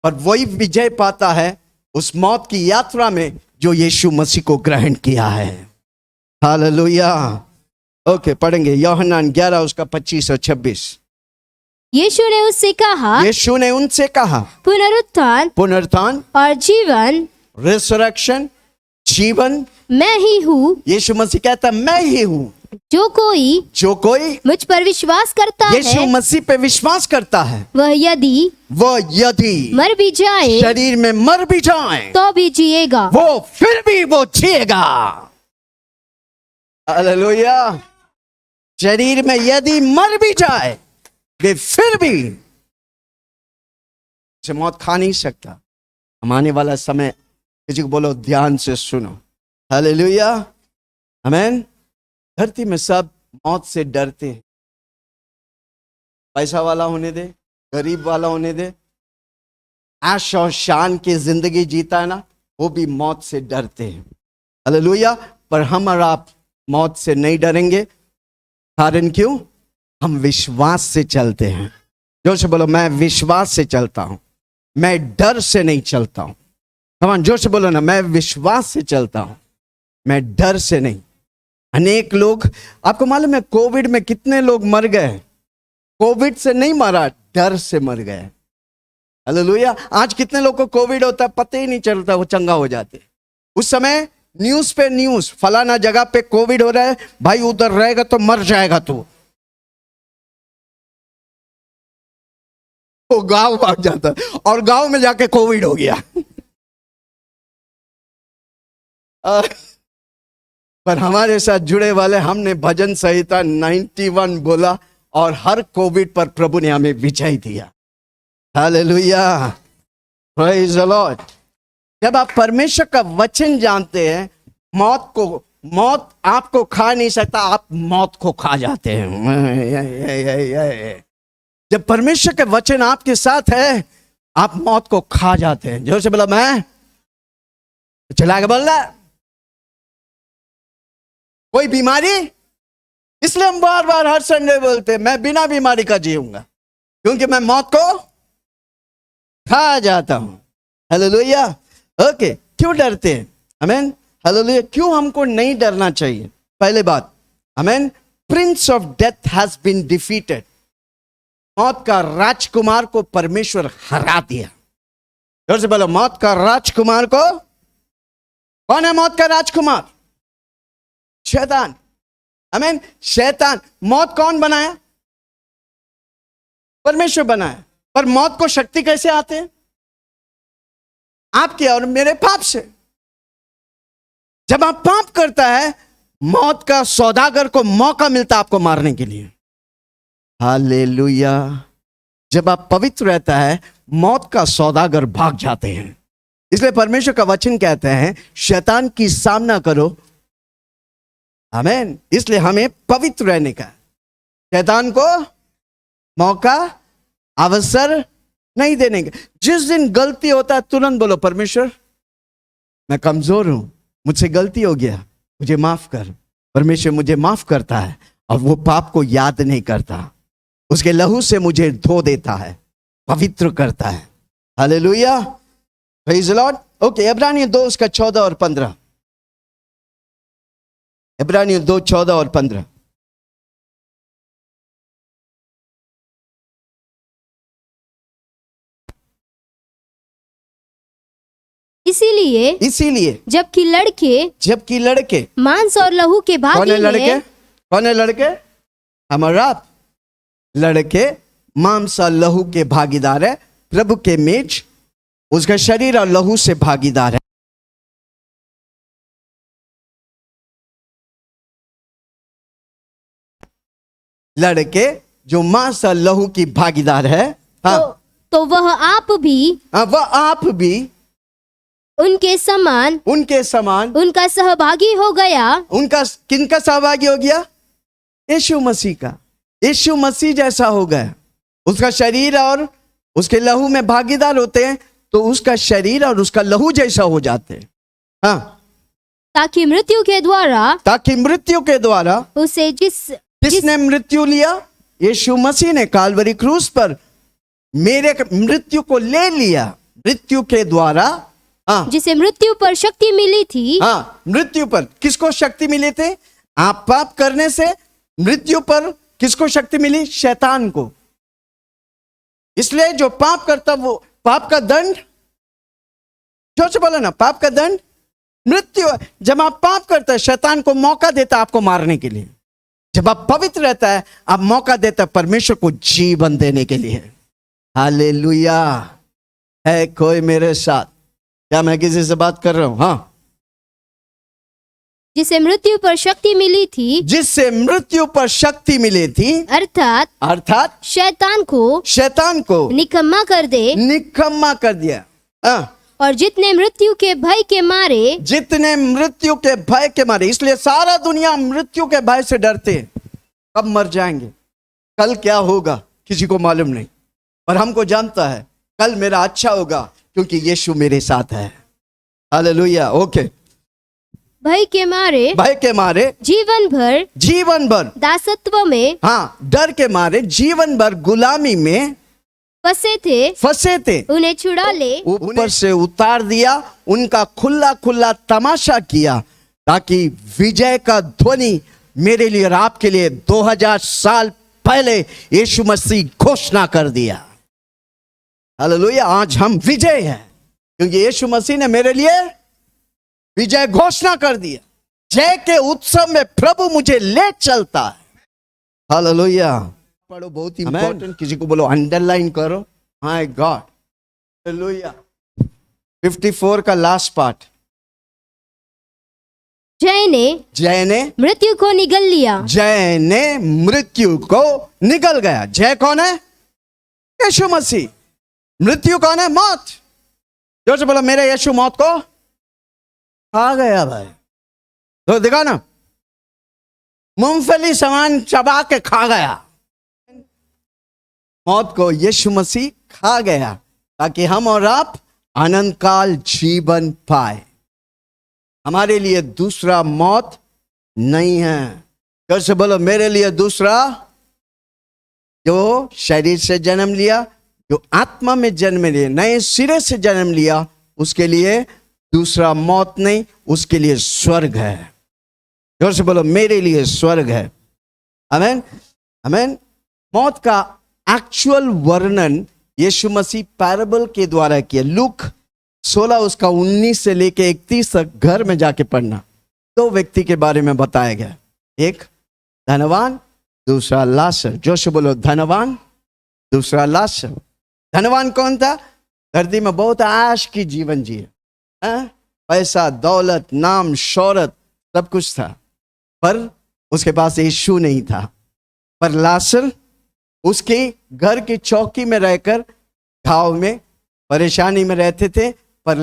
और वही विजय पाता है उस मौत की यात्रा में जो यीशु मसीह को ग्रहण किया है। हालेलुया। ओके, पढ़ेंगे यूहन्ना 11 उसका 25 और 26। यीशु ने उनसे कहा पुनरुत्थान और जीवन, रिसरेक्शन, जीवन मैं ही हूँ। यीशु मसीह कहता मैं ही हूँ। जो कोई मुझ पर विश्वास करता यीशु मसीह पे विश्वास करता है, वह यदि मर भी जाए, शरीर में मर भी जाए, तो भी जिएगा, वो फिर भी वो जिएगा। हालेलुया। शरीर में यदि मर भी जाए, वे फिर भी से मौत खा नहीं सकता। हम आने वाला समय किसी को बोलो ध्यान से सुनो। हालेलुया। आमीन। धरती में सब मौत से डरते हैं। पैसा वाला होने दे, गरीब वाला होने दे, ऐश और शान की जिंदगी जीता है ना, वो भी मौत से डरते हैं। हालेलुया। पर हम और आप मौत से नहीं डरेंगे। कारण क्यों? हम विश्वास से चलते हैं। जोर से बोलो मैं विश्वास से चलता हूं, मैं डर से नहीं चलता हूं। कमान जोर से बोलो ना, मैं विश्वास से चलता हूं, मैं डर से नहीं। अनेक लोग, आपको मालूम है कोविड में कितने लोग मर गए? कोविड से नहीं मरा, डर से मर गए। हालेलुया। आज कितने लोग को कोविड होता है पता ही नहीं चलता, वो चंगा हो जाते। उस समय न्यूज पे न्यूज, फलाना जगह पे कोविड हो रहा है भाई, उधर रहेगा तो मर जाएगा तू। वो गांव भाग जाता और गांव में जाके कोविड हो गया। पर हमारे साथ जुड़े वाले, हमने भजन संहिता 91 बोला और हर कोविड पर प्रभु ने हमें विजय दिया। हालेलुया। Praise the Lord. जब आप परमेश्वर का वचन जानते हैं, मौत आपको खा नहीं सकता, आप मौत को खा जाते हैं। जब परमेश्वर के वचन आपके साथ है, आप मौत को खा जाते हैं। जोर से बोला मैं, चला के बोल रहा। कोई बीमारी, इसलिए हम बार बार हर संडे बोलते हैं मैं बिना बीमारी का जीऊंगा, क्योंकि मैं मौत को खा जाता हूं। हालेलुया। ओके, क्यों डरते हैं? आमीन। हालेलुया। क्यों हमको नहीं डरना चाहिए? पहले बात, आमीन, prince of death has been defeated. मौत का राजकुमार को परमेश्वर हरा दिया। जोर से बोलो मौत का राजकुमार को। कौन है मौत का राजकुमार? शैतान। आमीन। शैतान। मौत कौन बनाया? परमेश्वर बनाया। पर मौत को शक्ति कैसे आते हैं? आपके और मेरे पाप से। जब आप पाप करता है, मौत का सौदागर को मौका मिलता आपको मारने के लिए। हालेलुया। जब आप पवित्र रहता है, मौत का सौदागर भाग जाते हैं। इसलिए परमेश्वर का वचन कहते हैं शैतान की सामना करो। आमीन। इसलिए हमें पवित्र रहने का, शैतान को मौका अवसर नहीं देने का। जिस दिन गलती होता है तुरंत बोलो परमेश्वर मैं कमजोर हूं, मुझसे गलती हो गया, मुझे माफ कर। परमेश्वर मुझे माफ करता है और वो पाप को याद नहीं करता, उसके लहू से मुझे धो देता है, पवित्र करता है। Hallelujah, praise the Lord. Okay, इब्रानियों 2 उसका 14 और 15। इब्रानियों 2 14 और 15। इसीलिए जबकि लड़के मांस और लहू के भागी कौन है लड़के? कौन है लड़के? हमारा लड़के मांस और लहू के भागीदार है। प्रभु के मेज उसका शरीर और लहू से भागीदार है। लड़के जो मांस और लहू की भागीदार है, हाँ, तो वह आप भी उनके समान उनका सहभागी हो गया। उनका किनका सहभागी हो गया? यीशु मसीह का। यीशु मसीह जैसा हो गया। उसका शरीर और उसके लहू में भागीदार होते हैं तो उसका शरीर और उसका लहू जैसा हो जाते हैं। हाँ, ताकि मृत्यु के द्वारा उसे किसने मृत्यु लिया? यीशु मसीह ने काल्वरी क्रूस पर मेरे मृत्यु को ले लिया। मृत्यु के द्वारा, हाँ, जिसे मृत्यु पर शक्ति मिली थी। हाँ, मृत्यु पर किसको शक्ति मिली थी? आप पाप करने से मृत्यु पर किसको शक्ति मिली? शैतान को। इसलिए जो पाप करता वो पाप का दंड, जोर से बोलो ना, पाप का दंड मृत्यु। जब आप पाप करते हैं शैतान को मौका देता आपको मारने के लिए। जब आप पवित्र रहता है आप मौका देता है परमेश्वर को जीवन देने के लिए। हालेलुया। है कोई मेरे साथ? क्या मैं किसी से बात कर रहा हूं? हाँ, जिसे मृत्यु पर शक्ति मिली थी, अर्थात शैतान को निकम्मा कर दिया। हाँ, और जितने मृत्यु के भय के मारे, इसलिए सारा दुनिया मृत्यु के भय से डरते हैं। कब मर जाएंगे, कल क्या होगा किसी को मालूम नहीं, पर हमको जानता है कल मेरा अच्छा होगा क्योंकि यीशु मेरे साथ है। हालेलुया। ओके, भय के मारे जीवन भर दासत्व में, हाँ, डर के मारे जीवन भर गुलामी में फंसे थे। उन्हें छुड़ा ले, ऊपर से उतार दिया, उनका खुला तमाशा किया ताकि विजय का ध्वनि मेरे लिए और आपके लिए 2000 साल पहले यीशु मसीह घोषणा कर दिया। हालेलुया। आज हम विजय हैं क्योंकि यीशु मसीह ने मेरे लिए विजय घोषणा कर दिया। जय के उत्सव में प्रभु मुझे ले चलता है। हालेलुया। पढ़ो, बहुत इंपॉर्टेंट। किसी को बोलो अंडरलाइन करो। हाय गॉड। हालेलुया। 54 का लास्ट पार्ट। जय ने मृत्यु को निगल लिया। जय ने मृत्यु को निगल गया। जय कौन है? यीशु मसीह। मृत्यु कौन है? मौत। जोर से बोलो मेरे यीशु मौत को खा गया। भाई तो दिखा ना, मूंगफली समान चबा के खा गया। मौत को यीशु मसीह खा गया ताकि हम और आप अनंत काल जीवन पाए। हमारे लिए दूसरा मौत नहीं है। जोर से बोलो मेरे लिए दूसरा, जो शरीर से जन्म लिया, जो आत्मा में जन्म लिया, नए सिरे से जन्म लिया, उसके लिए दूसरा मौत नहीं, उसके लिए स्वर्ग है। जोर से बोलो मेरे लिए स्वर्ग है। आमीन, आमीन। मौत का एक्चुअल वर्णन यीशु मसीह पैराबल के द्वारा किया। लूक 16 उसका 19 से लेके 31 तक घर में जाके पढ़ना। 2 व्यक्ति के बारे में बताया गया, एक धनवान, दूसरा लाशर। जोर से बोलो धनवान, दूसरा लाशर। धनवान कौन था? धरती में बहुत आश की जीवन जिए, पैसा, दौलत, नाम, शोहरत सब कुछ था। पर उसके पास यीशु नहीं था। पर लाजर उसके घर की चौकी में रहकर घाव में परेशानी में रहते थे, पर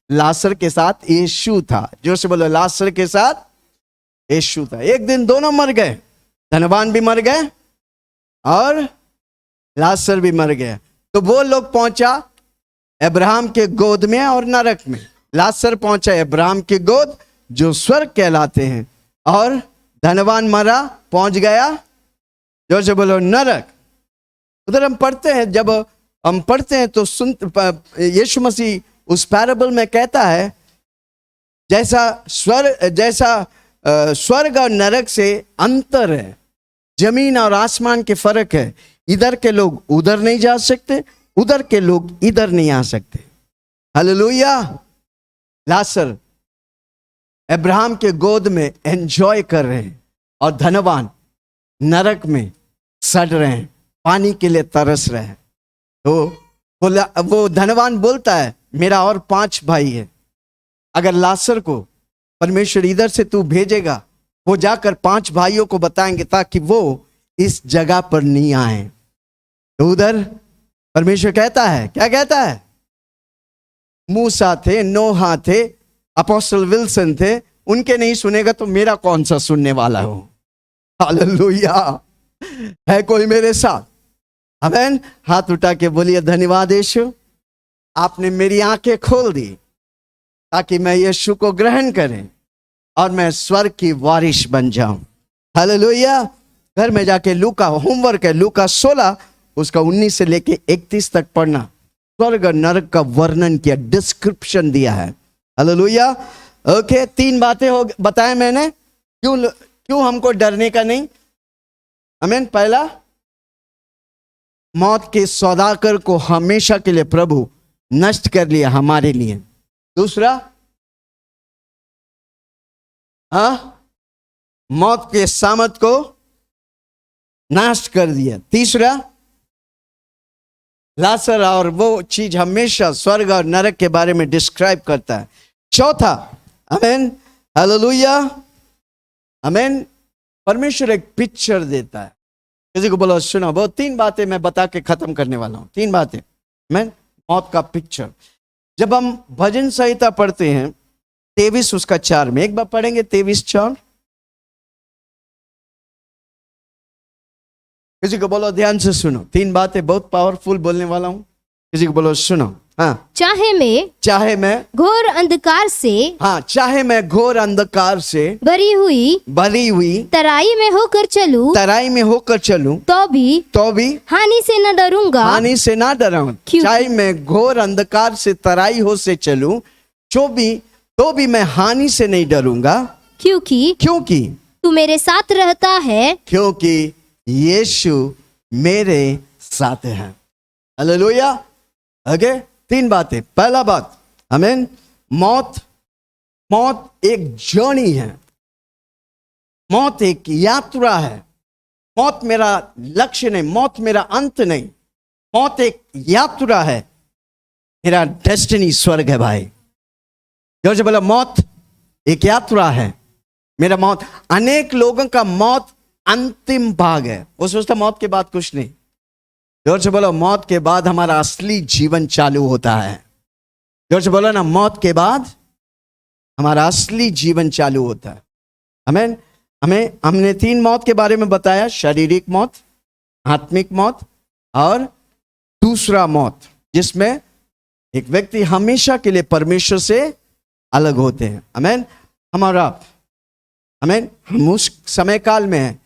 लाजर के साथ यीशु था। जो से बोलो, लाजर के साथ यीशु था। एक दिन दोनों मर गए, धनवान भी मर गए और लाजर भी मर गया। तो वो लोग पहुंचा अब्राहम के गोद में और नरक में। लाजर पहुंचा अब्राहम की गोद जो स्वर्ग कहलाते हैं, और धनवान मरा, पहुंच गया जो से बोलो नरक। उधर हम पढ़ते हैं, जब हम पढ़ते हैं तो यीशु मसीह उस पैराबल में कहता है, जैसा स्वर्ग और नरक से अंतर है, जमीन और आसमान के फर्क है। इधर के लोग उधर नहीं जा सकते, उधर के लोग इधर नहीं आ सकते। हालेलुया। लाजर अब्राहम के गोद में एंजॉय कर रहे हैं और धनवान नरक में सड़ रहे हैं, पानी के लिए तरस रहे हैं। तो वो धनवान बोलता है, मेरा और 5 भाई है, अगर लाजर को परमेश्वर इधर से तू भेजेगा, वो जाकर 5 भाइयों को बताएंगे ताकि वो इस जगह पर नहीं आए। तो उधर परमेश्वर कहता है, क्या कहता है? मूसा थे, नोहा थे, अपोस्टल विल्सन थे, उनके नहीं सुनेगा तो मेरा कौन सा सुनने वाला हो। हालेलुया। है कोई मेरे साथ? आमीन। हाथ उठा के बोलिए, धन्यवाद यीशु, आपने मेरी आंखें खोल दी ताकि मैं यीशु को ग्रहण करें और मैं स्वर्ग की वारिश बन जाऊं। हालेलुया। घर में जाके लूका, होमवर्क है, लूका 16 उसका 19 से लेके 31 तक पढ़ना। स्वर्ग और नरक का वर्णन किया, डिस्क्रिप्शन दिया है। हालेलुया। ओके, 3 बातें हो बताए मैंने, क्यों हमको डरने का नहीं। आमीन। पहला, मौत के सौदागर को हमेशा के लिए प्रभु नष्ट कर लिया हमारे लिए। दूसरा, मौत के सामर्थ को नाश कर दिया। तीसरा, लाजर और वो चीज हमेशा स्वर्ग और नरक के बारे में डिस्क्राइब करता है। चौथा, आमीन, हालेलुया, आमीन, परमेश्वर एक पिक्चर देता है। किसी को बोलो, सुनो, वो 3 बातें मैं बता के खत्म करने वाला हूं। 3 बातें, आमीन। मौत का पिक्चर। जब हम भजन संहिता पढ़ते हैं 23 उसका 4 में, एक बार पढ़ेंगे 23:4। किसी को बोलो, ध्यान से सुनो, 3 बातें बहुत पावरफुल बोलने वाला हूं। किसी को बोलो, सुनो। हाँ, चाहे मैं घोर अंधकार से, हाँ, चाहे मैं घोर अंधकार से भरी हुई तराई में होकर चलूं, तो भी हानि से न डरूंगा। चाहे मैं घोर अंधकार से तराई हो से चलूं, तो भी मैं हानि से नहीं डरूंगा, क्योंकि तू मेरे साथ रहता है, क्योंकि यीशु मेरे साथ है। हालेलुया। ओके, 3 बातें। पहला बात, आमीन, मौत एक जर्नी है, मौत एक यात्रा है। मौत मेरा लक्ष्य नहीं, मौत मेरा अंत नहीं, मौत एक यात्रा है। मेरा डेस्टिनी स्वर्ग है भाई। जो बोला, मौत एक यात्रा है, मेरा मौत। अनेक लोगों का मौत अंतिम भाग है, वो सोचता मौत के बाद कुछ नहीं। जोर से बोलो, मौत के बाद हमारा असली जीवन चालू होता है। जोर से बोलो ना, मौत के बाद हमारा असली जीवन चालू होता है। हमने 3 मौत के बारे में बताया, शारीरिक मौत, आत्मिक मौत और दूसरा मौत, जिसमें एक व्यक्ति हमेशा के लिए परमेश्वर से अलग होते हैं। आमीन। हम उस समय काल में हैं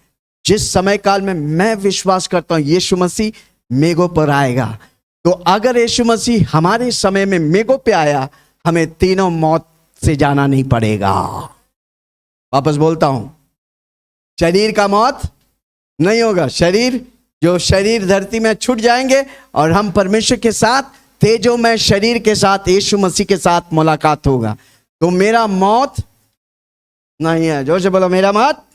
जिस समय काल में मैं विश्वास करता हूं यीशु मसीह मेघों पर आएगा। तो अगर यीशु मसीह हमारे समय में मेघों पे आया, हमें तीनों मौत से जाना नहीं पड़ेगा। वापस बोलता हूं, शरीर का मौत नहीं होगा। शरीर धरती में छूट जाएंगे और हम परमेश्वर के साथ तेजोमय शरीर के साथ यीशु मसीह के साथ मुलाकात होगा। तो मेरा मौत नहीं है। जोर से बोलो, मेरा मौत।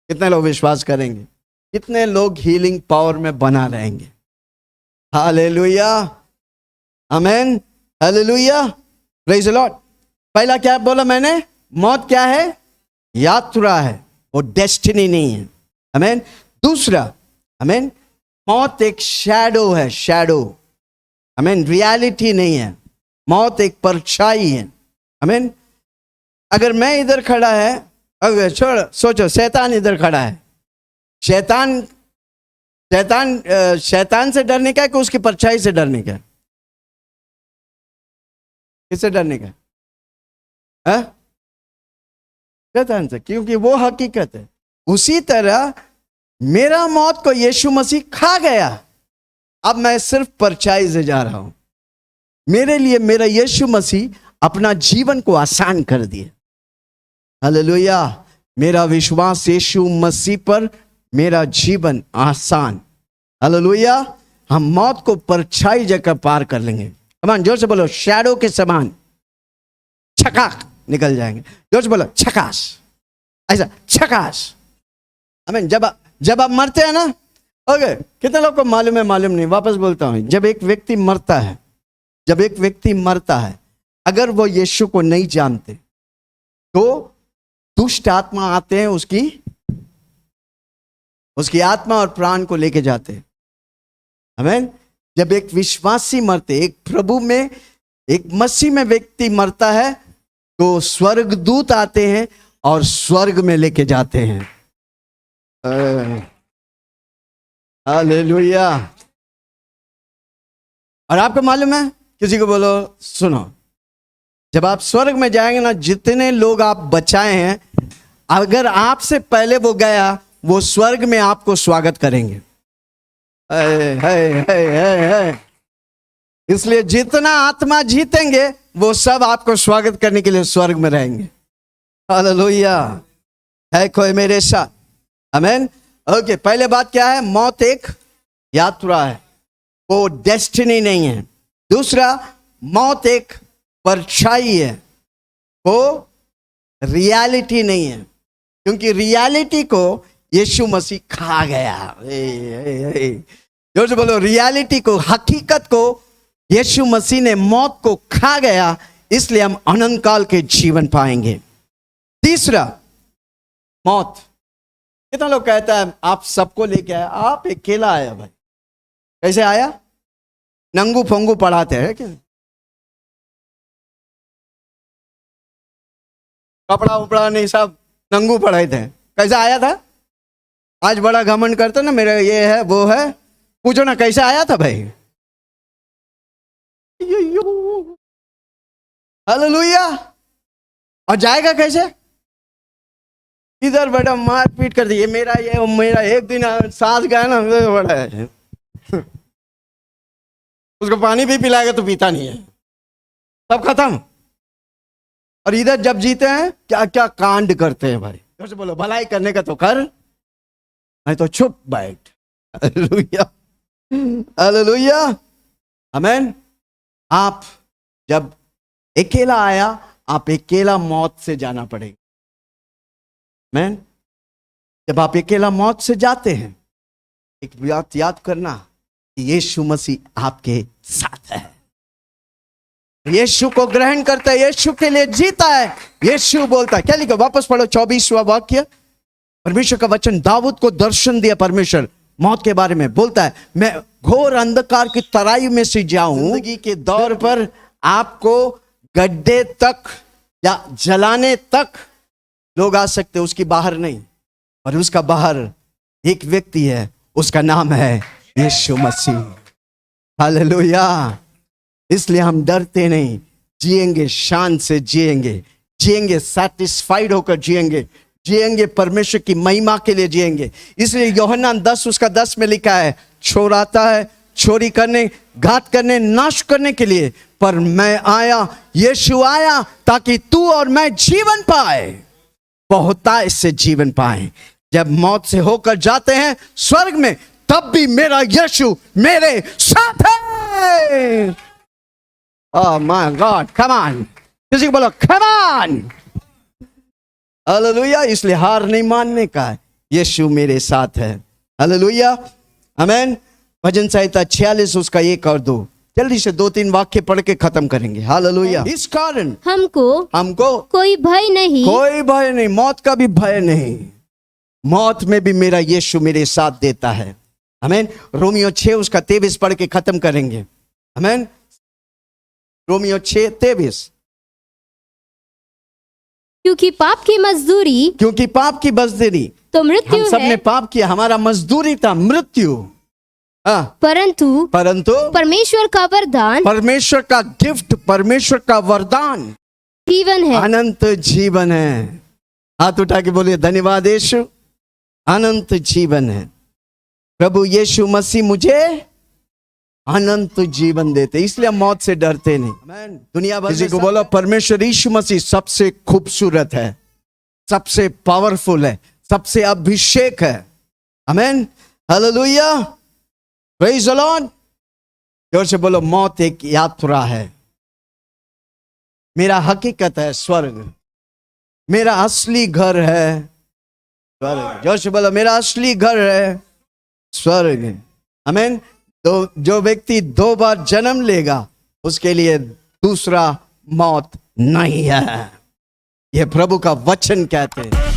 कितने लोग विश्वास करेंगे? कितने लोग हीलिंग पावर में बना रहेंगे? हालेलुया, आमीन, हालेलुया, प्रेज द लॉर्ड। पहला क्या बोला मैंने? मौत क्या है? यात्रा है, वो डेस्टिनी नहीं है। आमीन। दूसरा, आमीन, मौत एक शैडो है, शैडो। आमीन, रियलिटी नहीं है। मौत एक परछाई है। आमीन। अगर मैं इधर खड़ा है, अगर सोचो शैतान इधर खड़ा है, शैतान से डरने का है कि उसकी परछाई से डरने का? किससे डरने का है? शैतान से, क्योंकि वो हकीकत है। उसी तरह मेरा मौत को यीशु मसीह खा गया, अब मैं सिर्फ परछाई से जा रहा हूं। मेरे लिए मेरा यीशु मसीह अपना जीवन को आसान कर दिया। हालेलुया। मेरा विश्वास यीशु मसीह पर, मेरा जीवन आसान। हालेलुया। हम मौत को परछाई जगह पार कर लेंगे। कमान जोर से बोलो, शैडो के समान छकाक निकल जाएंगे। जोर से बोलो, छकाश, ऐसा छकाश। आमीन। जब आप मरते हैं ना, ओके, कितने लोग को मालूम है? मालूम नहीं, वापस बोलता हूं। जब एक व्यक्ति मरता है, अगर वो यीशु को नहीं जानते तो दुष्ट आत्मा आते हैं, उसकी आत्मा और प्राण को लेके जाते हैं। आमीन। जब एक विश्वासी मरते, एक प्रभु में, एक मसीह में व्यक्ति मरता है, तो स्वर्गदूत आते हैं और स्वर्ग में लेके जाते हैं। हालेलुया। और आपको मालूम है, किसी को बोलो, सुनो, जब आप स्वर्ग में जाएंगे ना, जितने लोग आप बचाए हैं, अगर आपसे पहले वो गया, वो स्वर्ग में आपको स्वागत करेंगे। इसलिए जितना आत्मा जीतेंगे, वो सब आपको स्वागत करने के लिए स्वर्ग में रहेंगे। हालेलुया। है कोई मेरे साथ? आमीन। ओके, पहले बात क्या है? मौत एक यात्रा है, वो डेस्टिनी नहीं है। दूसरा, मौत एक परछाई है, वो रियलिटी नहीं है, क्योंकि रियलिटी को यीशु मसीह खा गया। जोर से बोलो, रियलिटी को, हकीकत को यीशु मसीह ने मौत को खा गया, इसलिए हम अनंत काल के जीवन पाएंगे। तीसरा, मौत। कितना लोग कहता है आप सबको लेके आया? आप अकेला आया भाई। कैसे आया? नंगू फंगू पढ़ाते हैं क्या? कपड़ा उपड़ा नहीं, सब नंगू पढ़ाए थे। कैसे आया था? आज बड़ा घमंड करते ना, मेरा ये है वो है। पूछो ना कैसे आया था भाई। हालेलुया। और जाएगा कैसे? इधर बेटा मार पीट कर दी, ये मेरा एक दिन सांस गया ना, बड़ा है। उसको पानी भी पिलाएगा तो पीता नहीं है, सब खत्म। और इधर जब जीते हैं, क्या क्या कांड करते हैं भाई। कैसे बोलो, भलाई करने का तो कर, नहीं तो चुप बैठ। हालेलुया, हालेलुया, आमीन। आप जब अकेला आया, आप अकेला मौत से जाना पड़ेगा। आमीन। जब आप अकेला मौत से जाते हैं, एक बात याद करना कि यीशु मसीह आपके साथ है। यीशु को ग्रहण करता है, यीशु के लिए जीता है। यीशु बोलता है, क्या लिखा? वापस पढ़ो 24वां वाक्य। परमेश्वर का वचन, दाऊद को दर्शन दिया परमेश्वर मौत के बारे में। बोलता है, मैं घोर अंधकार की तराई में से जाऊं। जिंदगी के दौर पर आपको गड्ढे तक या जलाने तक लोग आ सकते, उसकी बाहर नहीं। और उसका बाहर एक व्यक्ति है, उसका नाम है यीशु मसीह। हालेलुया। इसलिए हम डरते नहीं, जिएंगे शान से, जिएंगे सैटिस्फाइड होकर, जिएंगे परमेश्वर की महिमा के लिए जिएंगे। इसलिए यूहन्ना 10:10 में लिखा है, चोर आता है चोरी करने, घात करने, नाश करने के लिए, पर मैं आया, यीशु आया ताकि तू और मैं जीवन पाए, बहुतायत से जीवन पाए। जब मौत से होकर जाते हैं स्वर्ग में, तब भी मेरा यीशु मेरे साथ है। Oh my God, come on. किसी को बोलो come on. हालेलुया। इसलिए हार नहीं मानने का है, यीशु मेरे साथ है। हालेलुया, आमीन। भजन संहिता 46 उसका 1 और 2। जल्दी से 2-3 वाक्य पढ़ के खत्म करेंगे। हालेलुया। इस कारण हमको कोई भय नहीं, कोई भय नहीं, मौत का भी भय नहीं। मौत में भी मेरा यीशु मेरे साथ देता है। आमीन। रोमियो 6 उसका 23 पढ़ के खत्म करेंगे। आमीन। रोमियो 6:23। क्योंकि पाप की मजदूरी तो मृत्यु हम सबने है, पाप किया, हमारा मजदूरी था मृत्यु। हाँ, परंतु परमेश्वर का गिफ्ट, परमेश्वर का वरदान जीवन है, अनंत जीवन है। हाथ उठा के बोलिए धन्यवाद यीशु, अनंत जीवन है। प्रभु यीशु मसीह मुझे अनंत जीवन देते, इसलिए हम मौत से डरते नहीं। दुनिया भर किसी को बोलो परमेश्वर यीशु मसीह सबसे खूबसूरत है, सबसे पावरफुल है, सबसे अभिषेक है। आमीन। हालेलुया। Praise the Lord. जोर से बोलो मौत एक यात्रा है, मेरा हकीकत है स्वर्ग, मेरा असली घर है स्वर्ग। जोर से बोलो मेरा असली घर है स्वर्ग। आमीन। तो जो व्यक्ति 2 बार जन्म लेगा उसके लिए दूसरा मौत नहीं है, यह प्रभु का वचन कहते हैं।